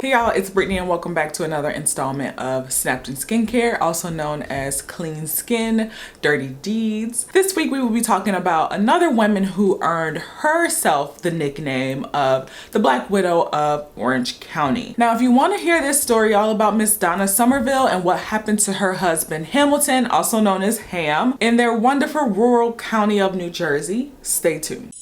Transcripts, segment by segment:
Hey y'all, it's Brittany and welcome back to another installment of Snapped in Skincare, also known as Clean Skin, Dirty Deeds. This week we will be talking about another woman who earned herself the nickname of the Black Widow of Orange County. Now, if you want to hear this story all about Miss Donna Somerville and what happened to her husband Hamilton, also known as Ham, in their wonderful rural county of New Jersey, stay tuned.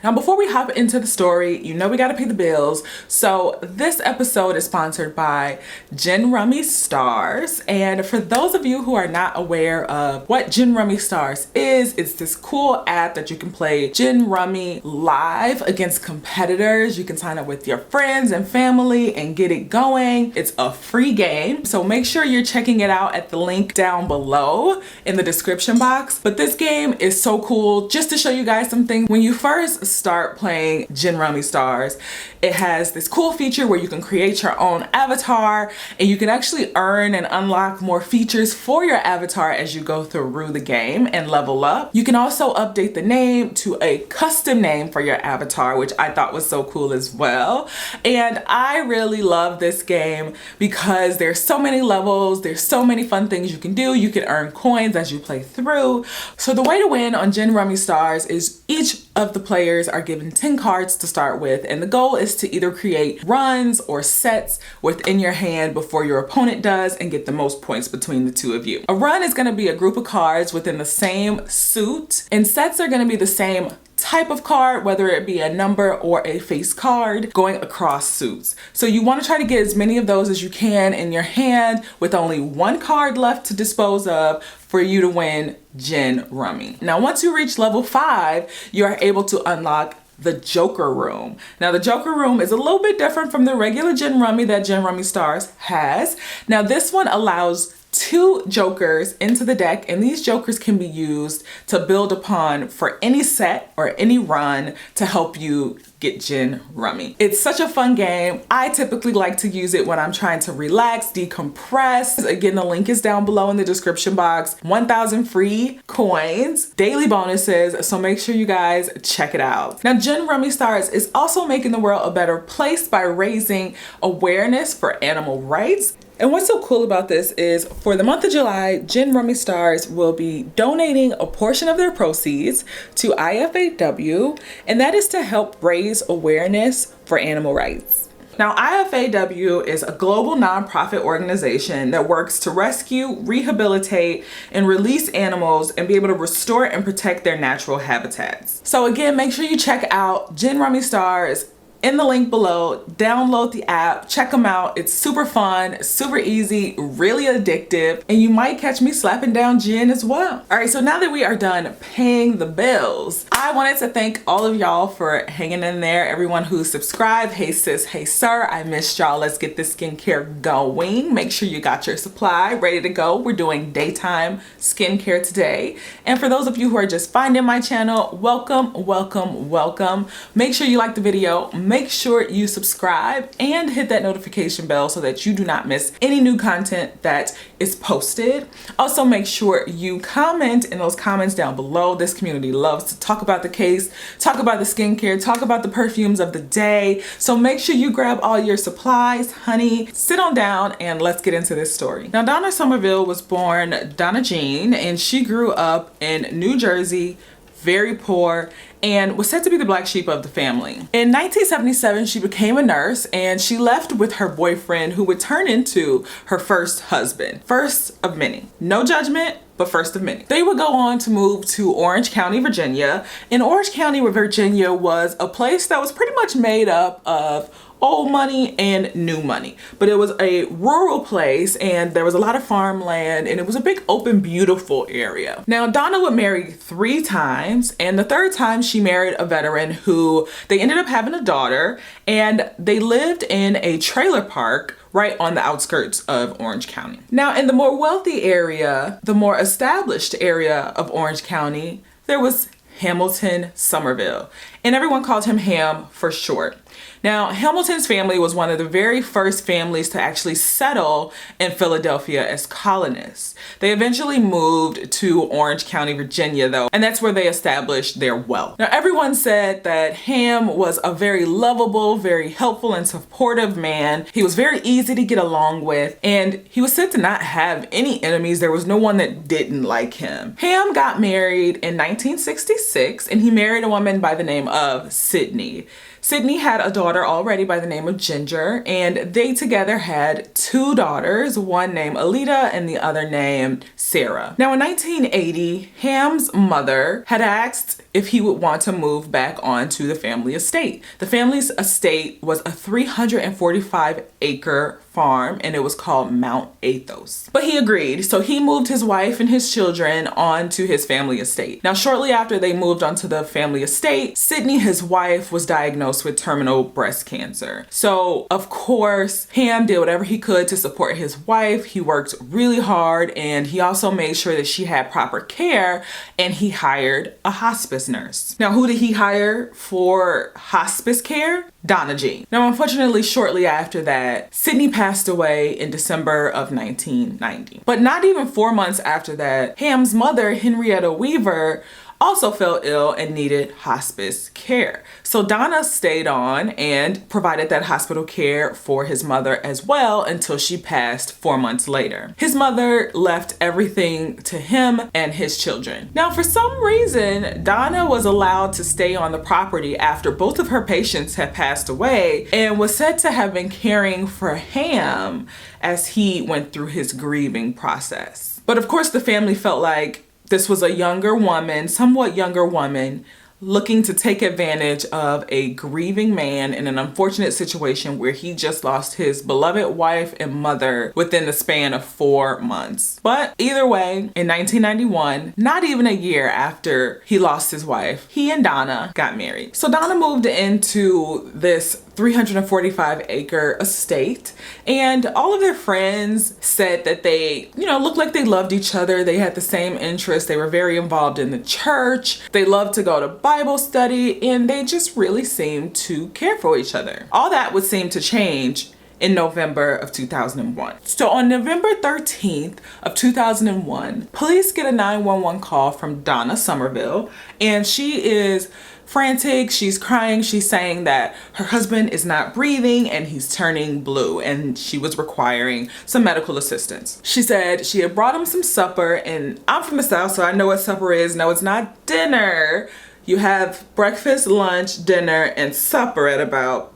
Now, before we hop into the story, you know we gotta pay the bills. So this episode is sponsored by Gin Rummy Stars. And for those of you who are not aware of what Gin Rummy Stars is, it's this cool app that you can play Gin Rummy live against competitors. You can sign up with your friends and family and get it going. It's a free game. So make sure you're checking it out at the link down below in the description box. But this game is so cool. Just to show you guys some things, when you first start playing Gin Rummy Stars, it has this cool feature where you can create your own avatar and you can actually earn and unlock more features for your avatar as you go through the game and level up. You can also update the name to a custom name for your avatar, which I thought was so cool as well. And I really love this game because there's so many levels, there's so many fun things you can do. You can earn coins as you play through. So the way to win on Gin Rummy Stars is each of the players are given 10 cards to start with, and the goal is to either create runs or sets within your hand before your opponent does and get the most points between the two of you. A run is going to be a group of cards within the same suit, and sets are going to be the same type of card, whether it be a number or a face card going across suits. So you want to try to get as many of those as you can in your hand with only one card left to dispose of for you to win Gin Rummy. Now, once you reach level 5, you are able to unlock the Joker Room. Now, the Joker Room is a little bit different from the regular Gin Rummy that Gin Rummy Stars has. Now, this one allows 2 jokers into the deck, and these jokers can be used to build upon for any set or any run to help you get Gin Rummy. It's such a fun game. I typically like to use it when I'm trying to relax, decompress. Again, the link is down below in the description box. 1,000 free coins, daily bonuses, so make sure you guys check it out. Now, Gin Rummy Stars is also making the world a better place by raising awareness for animal rights. And what's so cool about this is for the month of July, Gin Rummy Stars will be donating a portion of their proceeds to IFAW, and that is to help raise awareness for animal rights. Now, IFAW is a global nonprofit organization that works to rescue, rehabilitate, and release animals and be able to restore and protect their natural habitats. So again, make sure you check out Gin Rummy Stars in the link below. Download the app, check them out. It's super fun, super easy, really addictive, and you might catch me slapping down gin as well. All right, so now that we are done paying the bills, I wanted to thank all of y'all for hanging in there. Everyone who subscribed, hey sis, hey sir, I missed y'all. Let's get this skincare going. Make sure you got your supply ready to go. We're doing daytime skincare today. And for those of you who are just finding my channel, welcome, welcome, welcome. Make sure you like the video. Make sure you subscribe and hit that notification bell so that you do not miss any new content that is posted. Also, make sure you comment in those comments down below. This community loves to talk about the case, talk about the skincare, talk about the perfumes of the day. So make sure you grab all your supplies, honey, sit on down, and let's get into this story. Now, Donna Somerville was born Donna Jean, and she grew up in New Jersey, very poor, and was said to be the black sheep of the family. In 1977, she became a nurse, and she left with her boyfriend, who would turn into her first husband. First of many. No judgment, but first of many. They would go on to move to Orange County, Virginia. And Orange County, Virginia was a place that was pretty much made up of old money and new money, but it was a rural place and there was a lot of farmland and it was a big open beautiful area. Now, Donna would marry 3 times, and the 3rd time she married a veteran who they ended up having a daughter, and they lived in a trailer park right on the outskirts of Orange County. Now, in the more wealthy area, the more established area of Orange County, there was Hamilton, Somerville. and everyone called him Ham for short. Now, Hamilton's family was one of the very first families to actually settle in Philadelphia as colonists. They eventually moved to Orange County, Virginia, though, and that's where they established their wealth. Now, everyone said that Ham was a very lovable, very helpful and supportive man. He was very easy to get along with, and he was said to not have any enemies. There was no one that didn't like him. Ham got married in 1966, and he married a woman by the name of Sydney. Sydney had a daughter already by the name of Ginger, and they together had 2 daughters, one named Alida and the other named Sarah. Now in 1980, Ham's mother had asked if he would want to move back onto the family estate. The family's estate was a 345-acre farm, and it was called Mount Athos. But he agreed, so he moved his wife and his children onto his family estate. Now, shortly after they moved onto the family estate, Sydney, his wife, was diagnosed with terminal breast cancer. So, of course, Ham did whatever he could to support his wife. He worked really hard, and he also made sure that she had proper care, and he hired a hospice nurse. Now, who did he hire for hospice care? Donna G. Now, unfortunately, shortly after that, Sydney passed away in December of 1990. But not even 4 months after that, Ham's mother, Henrietta Weaver, also fell ill and needed hospice care. So Donna stayed on and provided that hospital care for his mother as well until she passed 4 months later. His mother left everything to him and his children. Now, for some reason, Donna was allowed to stay on the property after both of her patients had passed away and was said to have been caring for Ham as he went through his grieving process. But of course, the family felt like this was a younger woman, somewhat younger woman, looking to take advantage of a grieving man in an unfortunate situation where he just lost his beloved wife and mother within the span of 4 months. But either way, in 1991, not even a year after he lost his wife, he and Donna got married. So Donna moved into this 345-acre estate, and all of their friends said that they, looked like they loved each other. They had the same interests. They were very involved in the church. They loved to go to Bible study, and they just really seemed to care for each other. All that would seem to change in November of 2001. So on November 13th of 2001, police get a 911 call from Donna Somerville, and she is frantic. She's crying. She's saying that her husband is not breathing and he's turning blue, and she was requiring some medical assistance. She said she had brought him some supper, and I'm from the South, so I know what supper is. No, it's not dinner. You have breakfast, lunch, dinner, and supper at about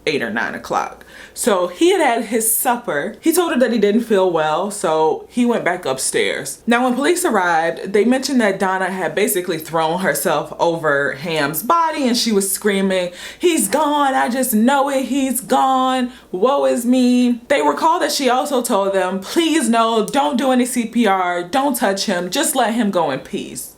8 or 9 o'clock. So he had his supper. He told her that he didn't feel well, so he went back upstairs. Now, when police arrived, they mentioned that Donna had basically thrown herself over Ham's body, and she was screaming, "He's gone, I just know it, he's gone, woe is me." They recall that she also told them, "Please no, don't do any CPR, don't touch him, just let him go in peace."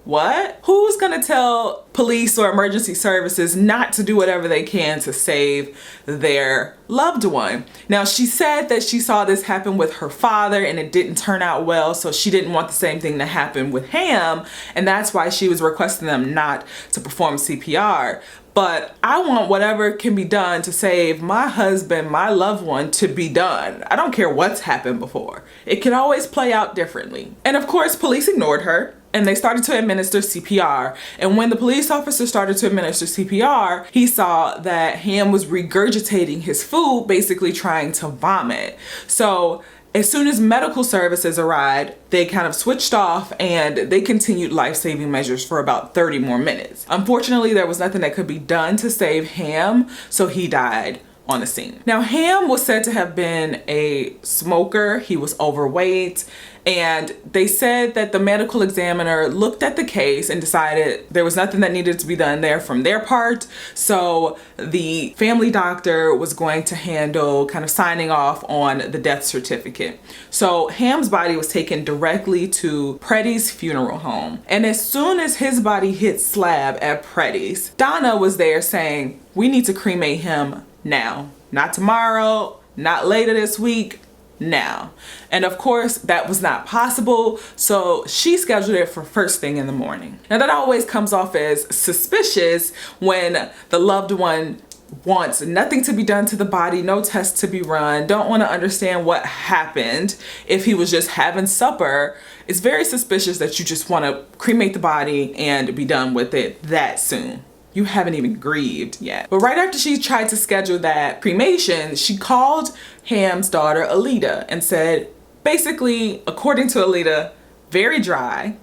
What? Who's gonna tell police or emergency services not to do whatever they can to save their loved one? Now, she said that she saw this happen with her father and it didn't turn out well, so she didn't want the same thing to happen with Ham, and that's why she was requesting them not to perform CPR. But I want whatever can be done to save my husband, my loved one, to be done. I don't care what's happened before. It can always play out differently. And of course, police ignored her, and they started to administer CPR. And when the police officer started to administer CPR, he saw that Ham was regurgitating his food, basically trying to vomit. So as soon as medical services arrived, they kind of switched off and they continued life-saving measures for about 30 more minutes. Unfortunately, there was nothing that could be done to save Ham, so he died on the scene. Now, Ham was said to have been a smoker. He was overweight, and they said that the medical examiner looked at the case and decided there was nothing that needed to be done there from their part. So the family doctor was going to handle kind of signing off on the death certificate. So Ham's body was taken directly to Pretty's funeral home. And as soon as his body hit slab at Pretty's, Donna was there saying, "We need to cremate him now, not tomorrow, not later this week, now. And of course, that was not possible, so she scheduled it for first thing in the morning. Now that always comes off as suspicious when the loved one wants nothing to be done to the body, no tests to be run, don't want to understand what happened. If he was just having supper, it's very suspicious that you just want to cremate the body and be done with it that soon. You haven't even grieved yet. But right after she tried to schedule that cremation, she called Ham's daughter, Alita, and said, basically, according to Alita, very dry,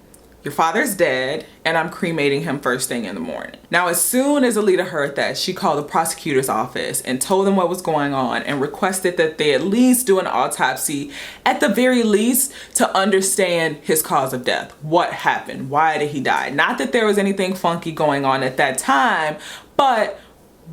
your father's dead, and I'm cremating him first thing in the morning. Now, as soon as Alita heard that, she called the prosecutor's office and told them what was going on and requested that they at least do an autopsy, at the very least, to understand his cause of death. What happened? Why did he die? Not that there was anything funky going on at that time, but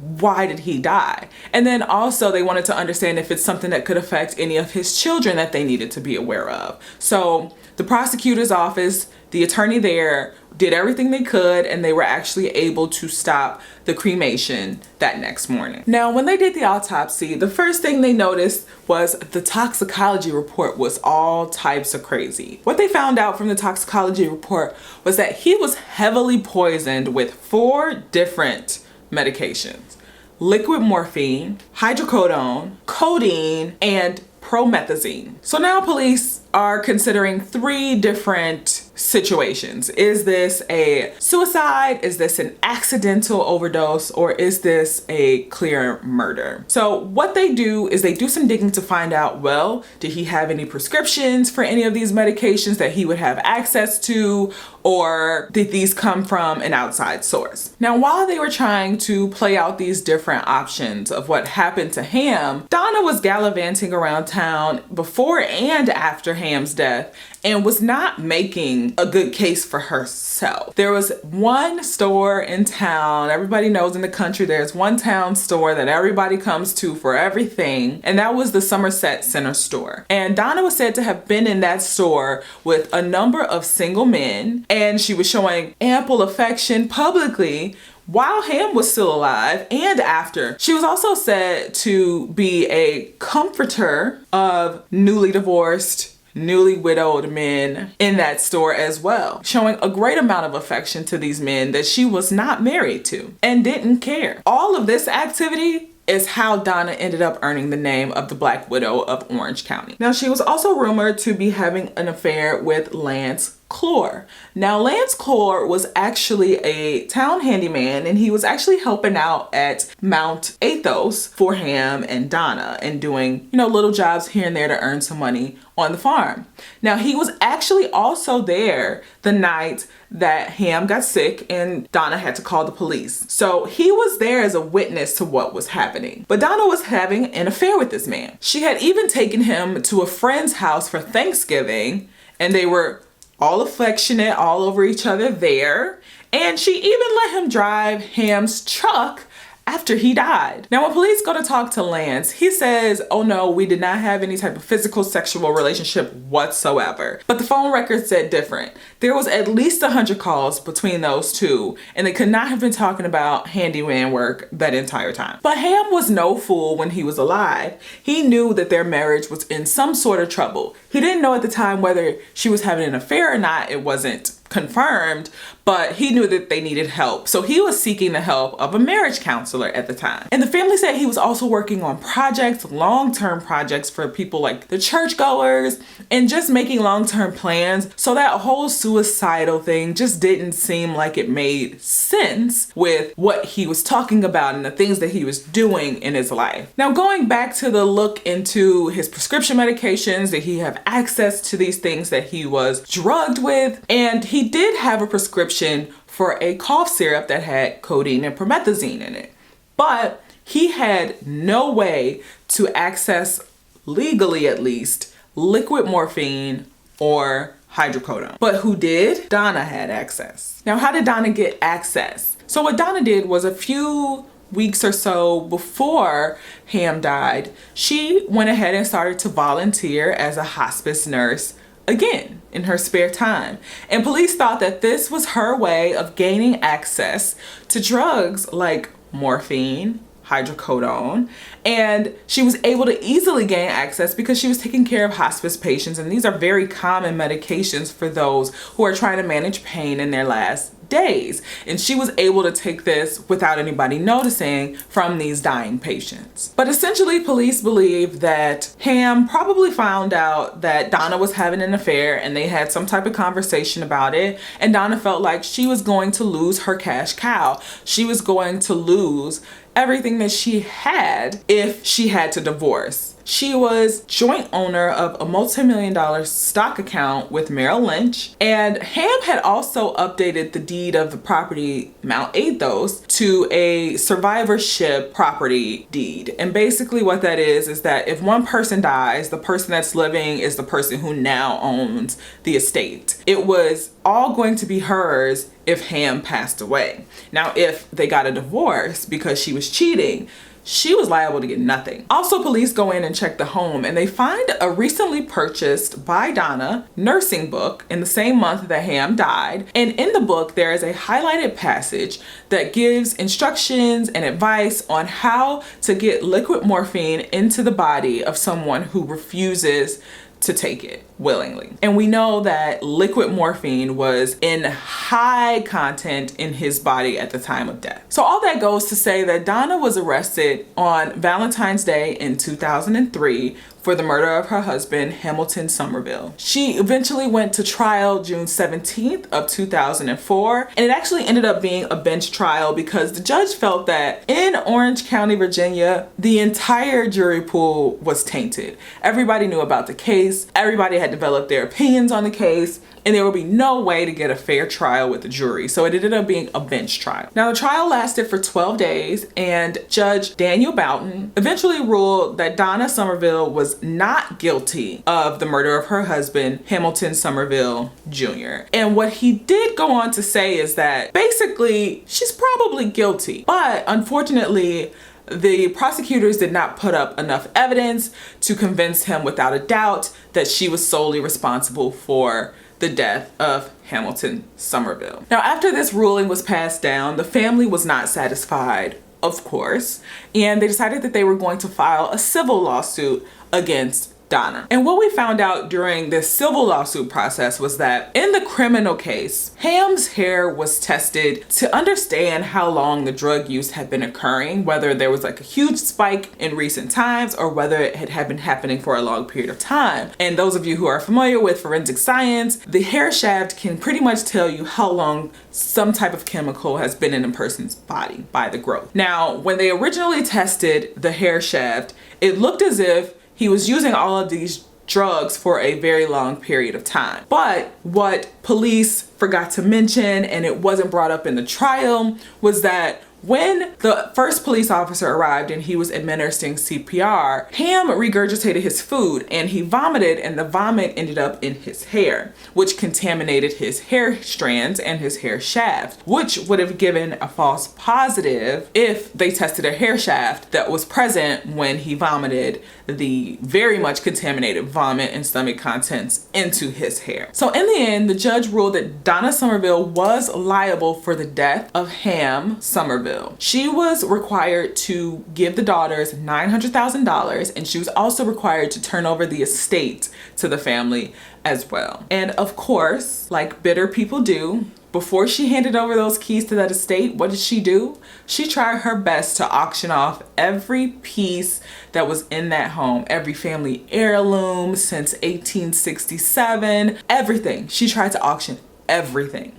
why did he die? And then also they wanted to understand if it's something that could affect any of his children that they needed to be aware of. So the prosecutor's office, the attorney there, did everything they could, and they were actually able to stop the cremation that next morning. Now, when they did the autopsy, the first thing they noticed was the toxicology report was all types of crazy. What they found out from the toxicology report was that he was heavily poisoned with 4 different medications: liquid morphine, hydrocodone, codeine, and promethazine. So now police are considering 3 different situations. Is this a suicide? Is this an accidental overdose? Or is this a clear murder? So what they do is they do some digging to find out, well, did he have any prescriptions for any of these medications that he would have access to? Or did these come from an outside source? Now, while they were trying to play out these different options of what happened to Ham, Donna was gallivanting around town before and after Ham's death and was not making a good case for herself. There was one store in town, everybody knows in the country there's one town store that everybody comes to for everything, and that was the Somerset Center store. And Donna was said to have been in that store with a number of single men, and she was showing ample affection publicly while Ham was still alive and after. She was also said to be a comforter of newly divorced, newly widowed men in that store as well, showing a great amount of affection to these men that she was not married to and didn't care. All of this activity is how Donna ended up earning the name of the Black Widow of Orange County. Now, she was also rumored to be having an affair with Lance Clore. Now, Lance Clore was actually a town handyman, and he was actually helping out at Mount Athos for Ham and Donna and doing, little jobs here and there to earn some money on the farm. Now, he was actually also there the night that Ham got sick and Donna had to call the police. So he was there as a witness to what was happening. But Donna was having an affair with this man. She had even taken him to a friend's house for Thanksgiving, and they were all affectionate all over each other there. And she even let him drive Ham's truck after he died. Now, when police go to talk to Lance, he says, oh no, we did not have any type of physical sexual relationship whatsoever. But the phone record said different. There was at least 100 calls between those two, and they could not have been talking about handyman work that entire time. But Ham was no fool when he was alive. He knew that their marriage was in some sort of trouble. He didn't know at the time whether she was having an affair or not. It wasn't confirmed, but he knew that they needed help. So he was seeking the help of a marriage counselor at the time. And the family said he was also working on projects, long-term projects for people like the churchgoers, and just making long-term plans. So that whole suicidal thing just didn't seem like it made sense with what he was talking about and the things that he was doing in his life. Now, going back to the look into his prescription medications, did he have access to these things that he was drugged with? And he did have a prescription for a cough syrup that had codeine and promethazine in it. But he had no way to access, legally at least, liquid morphine or hydrocodone. But who did? Donna had access. Now, how did Donna get access? So what Donna did was a few weeks or so before Ham died, she went ahead and started to volunteer as a hospice nurse again in her spare time. And police thought that this was her way of gaining access to drugs like morphine, hydrocodone, and she was able to easily gain access because she was taking care of hospice patients, and these are very common medications for those who are trying to manage pain in their last days. And she was able to take this without anybody noticing from these dying patients. But essentially, police believe that Ham probably found out that Donna was having an affair, and they had some type of conversation about it, and Donna felt like she was going to lose her cash cow. She was going to lose everything that she had if she had to divorce. She was joint owner of a multi-million-dollar stock account with Merrill Lynch, and Ham had also updated the deed of the property Mount Athos to a survivorship property deed. And basically what that is that if one person dies, the person that's living is the person who now owns the estate. It was all going to be hers if Ham passed away. Now, if they got a divorce because she was cheating, she was liable to get nothing. Also, police go in and check the home, and they find a recently purchased by Donna nursing book in the same month that Ham died. And in the book, there is a highlighted passage that gives instructions and advice on how to get liquid morphine into the body of someone who refuses to take it willingly. And we know that liquid morphine was in high content in his body at the time of death. So all that goes to say that Donna was arrested on Valentine's Day in 2003 for the murder of her husband, Hamilton Somerville. She eventually went to trial June 17th of 2004, and it actually ended up being a bench trial because the judge felt that in Orange County, Virginia, the entire jury pool was tainted. Everybody knew about the case, everybody had developed their opinions on the case, and there would be no way to get a fair trial with the jury. So it ended up being a bench trial. Now, the trial lasted for 12 days, and Judge Daniel Boughton eventually ruled that Donna Somerville was not guilty of the murder of her husband, Hamilton Somerville Jr. And what he did go on to say is that basically she's probably guilty, but unfortunately, the prosecutors did not put up enough evidence to convince him without a doubt that she was solely responsible for the death of Hamilton Somerville. Now, after this ruling was passed down, the family was not satisfied, of course, and they decided that they were going to file a civil lawsuit against Donna. And what we found out during this civil lawsuit process was that in the criminal case, Ham's hair was tested to understand how long the drug use had been occurring, whether there was like a huge spike in recent times or whether it had been happening for a long period of time. And those of you who are familiar with forensic science, the hair shaft can pretty much tell you how long some type of chemical has been in a person's body by the growth. Now, when they originally tested the hair shaft, it looked as if he was using all of these drugs for a very long period of time. But what police forgot to mention, and it wasn't brought up in the trial, was that when the first police officer arrived and he was administering CPR, Ham regurgitated his food and he vomited, and the vomit ended up in his hair, which contaminated his hair strands and his hair shaft, which would have given a false positive if they tested a hair shaft that was present when he vomited the very much contaminated vomit and stomach contents into his hair. So in the end, the judge ruled that Donna Somerville was liable for the death of Ham Somerville. She was required to give the daughters $900,000, and she was also required to turn over the estate to the family as well. And of course, like bitter people do, before she handed over those keys to that estate, what did she do? She tried her best to auction off every piece that was in that home, every family heirloom since 1867, everything. She tried to auction everything.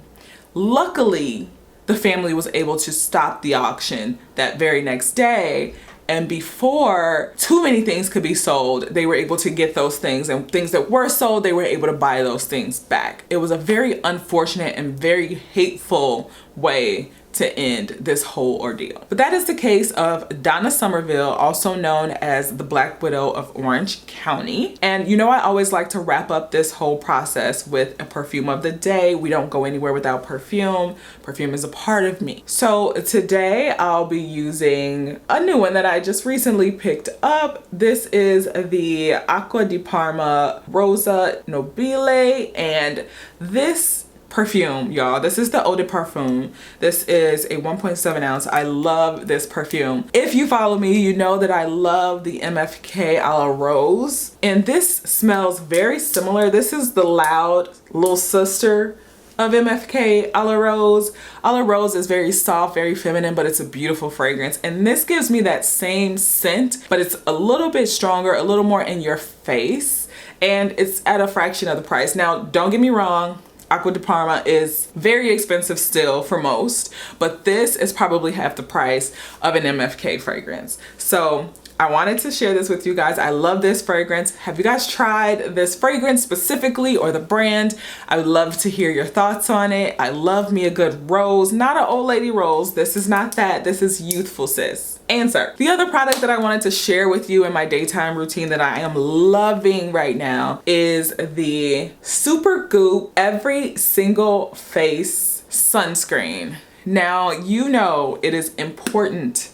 Luckily, the family was able to stop the auction that very next day, and before too many things could be sold, they were able to get those things, and things that were sold, they were able to buy those things back. It was a very unfortunate and very hateful way to end this whole ordeal. But that is the case of Donna Somerville, also known as the Black Widow of Orange County. And you know, I always like to wrap up this whole process with a perfume of the day. We don't go anywhere without perfume. Perfume is a part of me. So today I'll be using a new one that I just recently picked up. This is the Acqua di Parma Rosa Nobile, and this Perfume, y'all. This is the Eau de Parfum. This is a 1.7 ounce. I love this perfume. If you follow me, you know that I love the MFK a la Rose. And this smells very similar. This is the loud little sister of MFK a la Rose. A la Rose is very soft, very feminine, but it's a beautiful fragrance. And this gives me that same scent, but it's a little bit stronger, a little more in your face. And it's at a fraction of the price. Now, don't get me wrong. Acqua di Parma is very expensive still for most, but this is probably half the price of an MFK fragrance. So I wanted to share this with you guys. I love this fragrance. Have you guys tried this fragrance specifically or the brand? I would love to hear your thoughts on it. I love me a good rose, not an old lady rose. This is not that. This is youthful, sis. Answer. The other product that I wanted to share with you in my daytime routine that I am loving right now is the Super Goop Every Single Face Sunscreen. Now, you know it is important.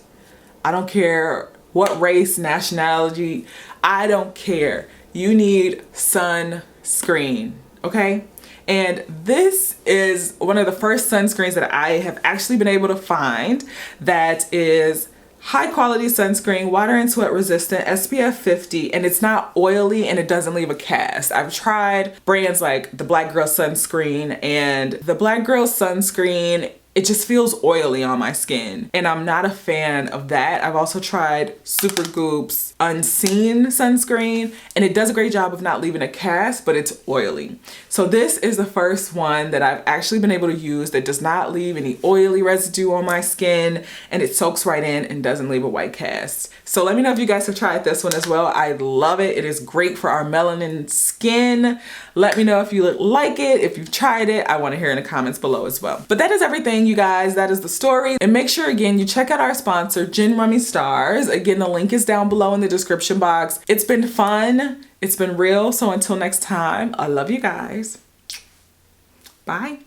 I don't care what race, nationality, I don't care. You need sunscreen, okay? And this is one of the first sunscreens that I have actually been able to find that is high quality sunscreen, water and sweat resistant, SPF 50, and it's not oily and it doesn't leave a cast. I've tried brands like the Black Girl Sunscreen, and the Black Girl Sunscreen, it just feels oily on my skin, and I'm not a fan of that. I've also tried Super Goop's Unseen sunscreen, and it does a great job of not leaving a cast, but it's oily. So this is the first one that I've actually been able to use that does not leave any oily residue on my skin, and it soaks right in and doesn't leave a white cast. So let me know if you guys have tried this one as well. I love it. It is great for our melanin skin. Let me know if you like it, if you've tried it. I want to hear in the comments below as well. But that is everything, you guys. That is the story. And make sure, again, you check out our sponsor, Gin Rummy Stars. Again, the link is down below in the description box. It's been fun. It's been real. So until next time, I love you guys. Bye.